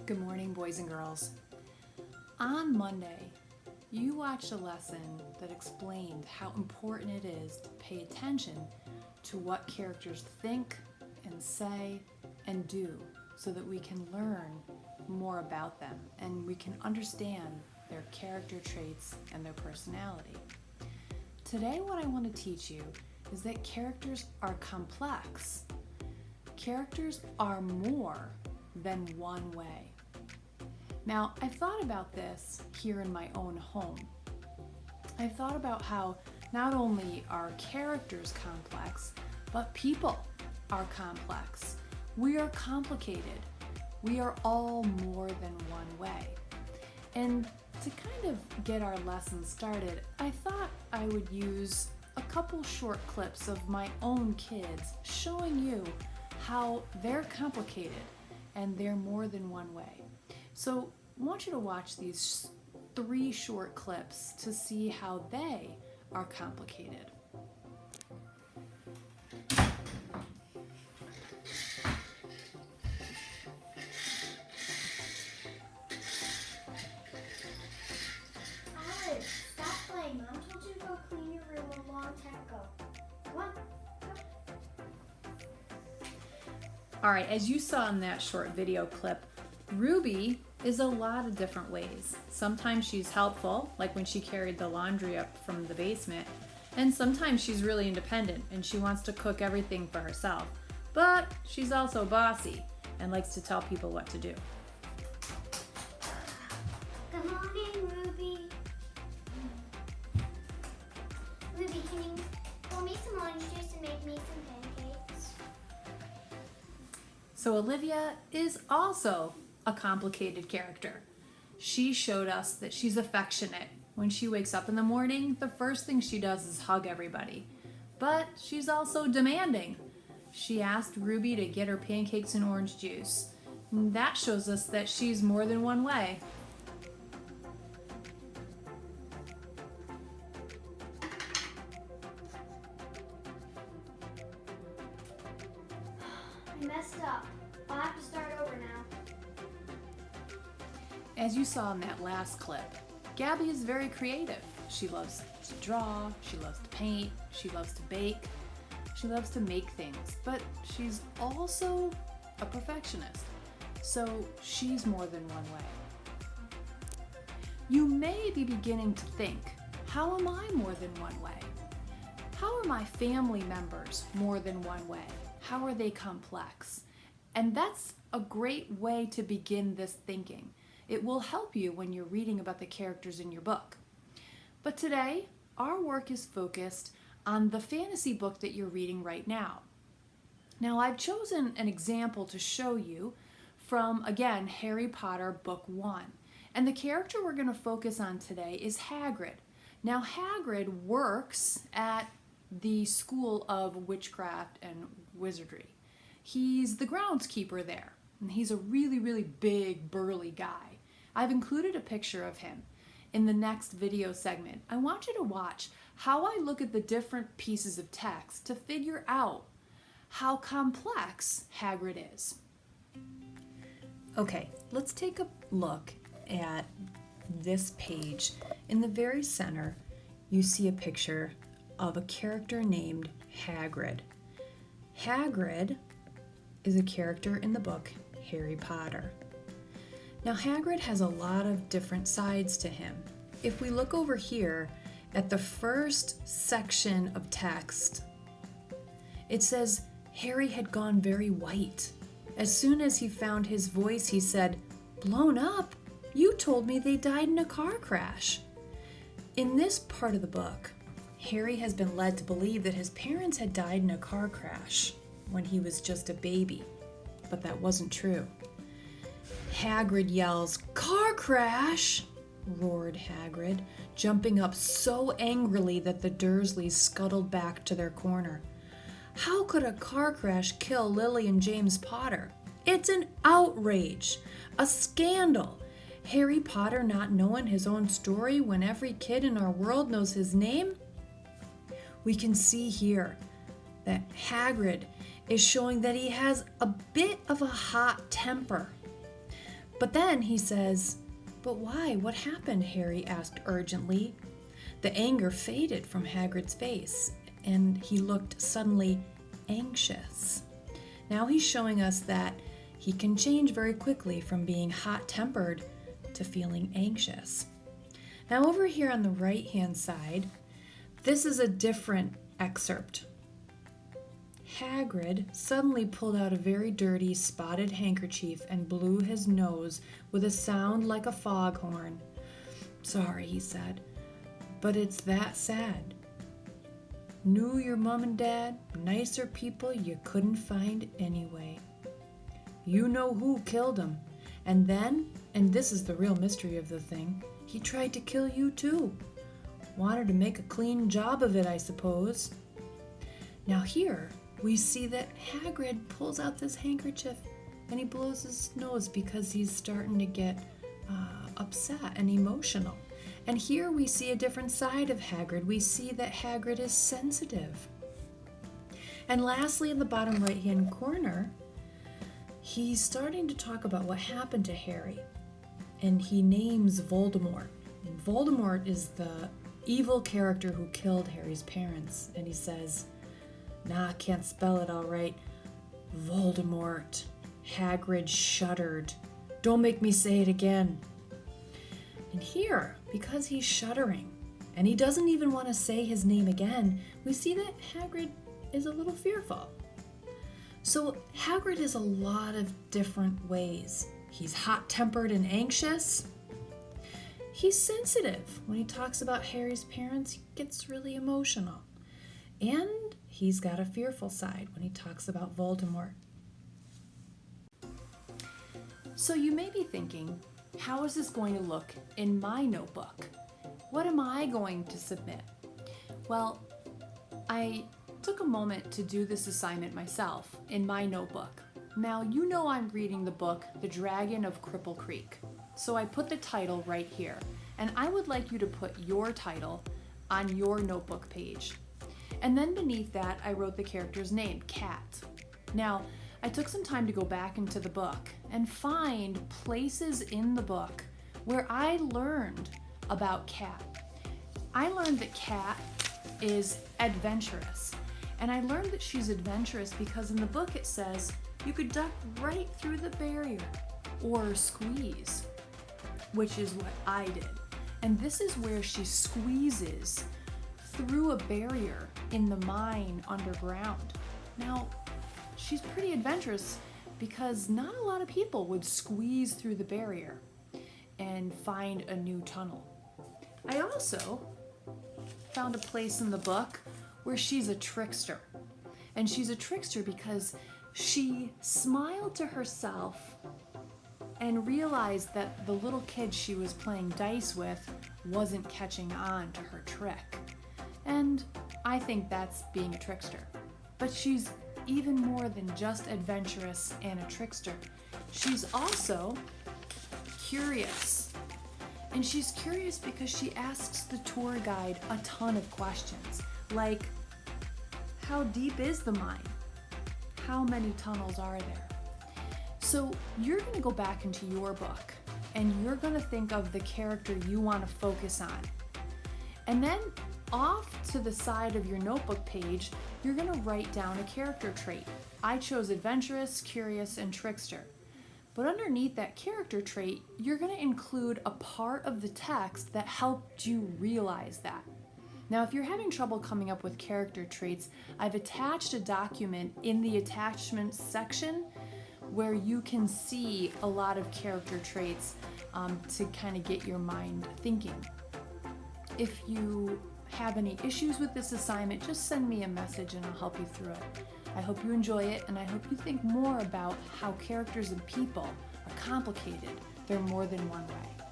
Good morning, boys and girls. On Monday, you watched a lesson that explained how important it is to pay attention to what characters think and say and do so that we can learn more about them and we can understand their character traits and their personality. Today, what I want to teach you is that characters are complex. Characters are more than one way. Now, I've thought about this here in my own home. I've thought about how not only are characters complex, but people are complex. We are complicated. We are all more than one way. And to kind of get our lesson started, I thought I would use a couple short clips of my own kids showing you how they're complicated and they're more than one way. So I want you to watch these 3 short clips to see how they are complicated. Alex, stop playing. Mom told you to go clean your room a long time ago. Come on. All right, as you saw in that short video clip, Ruby is a lot of different ways. Sometimes she's helpful, like when she carried the laundry up from the basement, and sometimes she's really independent and she wants to cook everything for herself. But she's also bossy and likes to tell people what to do. Good morning, Ruby. Ruby, can you pour me some orange juice and make me some pancakes? So Olivia is also a complicated character. She showed us that she's affectionate. When she wakes up in the morning, the first thing she does is hug everybody. But she's also demanding. She asked Ruby to get her pancakes and orange juice. And that shows us that she's more than one way. I messed up. I'll have to start over now. As you saw in that last clip, Gabby is very creative. She loves to draw, she loves to paint, she loves to bake, she loves to make things, but she's also a perfectionist. So she's more than one way. You may be beginning to think, how am I more than one way? How are my family members more than one way? How are they complex? And that's a great way to begin this thinking. It will help you when you're reading about the characters in your book. But today, our work is focused on the fantasy book that you're reading right now. Now, I've chosen an example to show you from, again, Harry Potter Book 1. And the character we're going to focus on today is Hagrid. Now, Hagrid works at the School of Witchcraft and Wizardry. He's the groundskeeper there, and he's a really, really big, burly guy. I've included a picture of him in the next video segment. I want you to watch how I look at the different pieces of text to figure out how complex Hagrid is. Okay, let's take a look at this page. In the very center, you see a picture of a character named Hagrid. Hagrid is a character in the book Harry Potter. Now, Hagrid has a lot of different sides to him. If we look over here at the first section of text, it says Harry had gone very white. As soon as he found his voice, he said, "Blown up? You told me they died in a car crash." In this part of the book, Harry has been led to believe that his parents had died in a car crash when he was just a baby, but that wasn't true. Hagrid yells, "Car crash!" roared Hagrid, jumping up so angrily that the Dursleys scuttled back to their corner. How could a car crash kill Lily and James Potter? It's an outrage, a scandal. Harry Potter not knowing his own story when every kid in our world knows his name? We can see here that Hagrid is showing that he has a bit of a hot temper. But then he says, "But why? What happened?" Harry asked urgently. The anger faded from Hagrid's face, and he looked suddenly anxious. Now he's showing us that he can change very quickly from being hot-tempered to feeling anxious. Now over here on the right-hand side, this is a different excerpt. Hagrid suddenly pulled out a very dirty, spotted handkerchief and blew his nose with a sound like a foghorn. "Sorry," he said, "but it's that sad. Knew your mom and dad, nicer people you couldn't find anyway. You know who killed him. And then, and this is the real mystery of the thing, he tried to kill you too. Wanted to make a clean job of it, I suppose." Now here, we see that Hagrid pulls out this handkerchief and he blows his nose because he's starting to get upset and emotional. And here we see a different side of Hagrid. We see that Hagrid is sensitive. And lastly, in the bottom right-hand corner, he's starting to talk about what happened to Harry. And he names Voldemort. And Voldemort is the evil character who killed Harry's parents. And he says, "Nah, I can't spell it all right. Voldemort." Hagrid shuddered. "Don't make me say it again." And here, because he's shuddering, and he doesn't even want to say his name again, we see that Hagrid is a little fearful. So Hagrid is a lot of different ways. He's hot-tempered and anxious. He's sensitive. When he talks about Harry's parents, he gets really emotional. And he's got a fearful side when he talks about Voldemort. So you may be thinking, how is this going to look in my notebook? What am I going to submit? Well, I took a moment to do this assignment myself in my notebook. Now, you know I'm reading the book, The Dragon of Cripple Creek. So I put the title right here, and I would like you to put your title on your notebook page. And then beneath that, I wrote the character's name, Cat. Now, I took some time to go back into the book and find places in the book where I learned about Cat. I learned that Cat is adventurous. And I learned that she's adventurous because in the book it says you could duck right through the barrier or squeeze, which is what I did. And this is where she squeezes through a barrier in the mine underground. Now, she's pretty adventurous because not a lot of people would squeeze through the barrier and find a new tunnel. I also found a place in the book where she's a trickster. And she's a trickster because she smiled to herself and realized that the little kid she was playing dice with wasn't catching on to her trick. And I think that's being a trickster. But she's even more than just adventurous and a trickster. She's also curious. And she's curious because she asks the tour guide a ton of questions. Like, how deep is the mine? How many tunnels are there? So you're going to go back into your book and you're going to think of the character you want to focus on. And then off to the side of your notebook page, you're going to write down a character trait. I chose adventurous, curious, and trickster. But underneath that character trait, you're going to include a part of the text that helped you realize that. Now, if you're having trouble coming up with character traits, I've attached a document in the attachments section where you can see a lot of character traits to kind of get your mind thinking. If you have any issues with this assignment, just send me a message and I'll help you through it. I hope you enjoy it, and I hope you think more about how characters and people are complicated. They're more than one way.